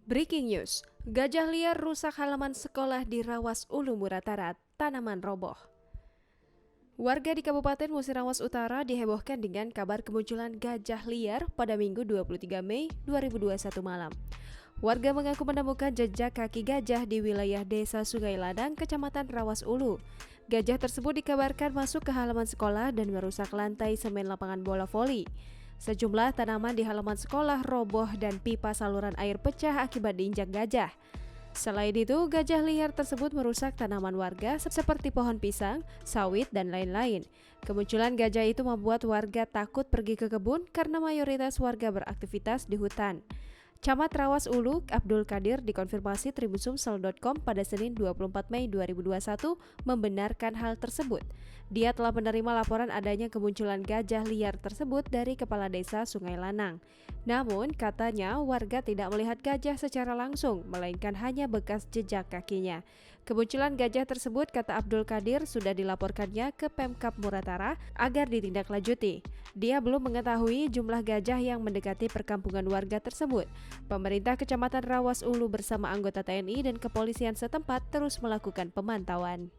Breaking news, gajah liar rusak halaman sekolah di Rawas Ulu Muratarat, tanaman roboh. Warga di Kabupaten Musirawas Utara dihebohkan dengan kabar kemunculan gajah liar pada Minggu 23 Mei 2021 malam. Warga mengaku menemukan jejak kaki gajah di wilayah Desa Sungai Ladang, Kecamatan Rawas Ulu. Gajah tersebut dikabarkan masuk ke halaman sekolah dan merusak lantai semen lapangan bola voli. Sejumlah tanaman di halaman sekolah roboh dan pipa saluran air pecah akibat diinjak gajah. Selain itu, gajah liar tersebut merusak tanaman warga seperti pohon pisang, sawit, dan lain-lain. Kemunculan gajah itu membuat warga takut pergi ke kebun karena mayoritas warga beraktivitas di hutan. Camat Rawas Ulu, Abdul Qadir, dikonfirmasi tribunsumsel.com pada Senin 24 Mei 2021 membenarkan hal tersebut. Dia telah menerima laporan adanya kemunculan gajah liar tersebut dari Kepala Desa Sungai Lanang. Namun, katanya warga tidak melihat gajah secara langsung, melainkan hanya bekas jejak kakinya. Kemunculan gajah tersebut, kata Abdul Qadir, sudah dilaporkannya ke Pemkab Muratara agar ditindaklanjuti. Dia belum mengetahui jumlah gajah yang mendekati perkampungan warga tersebut. Pemerintah Kecamatan Rawas Ulu bersama anggota TNI dan kepolisian setempat terus melakukan pemantauan.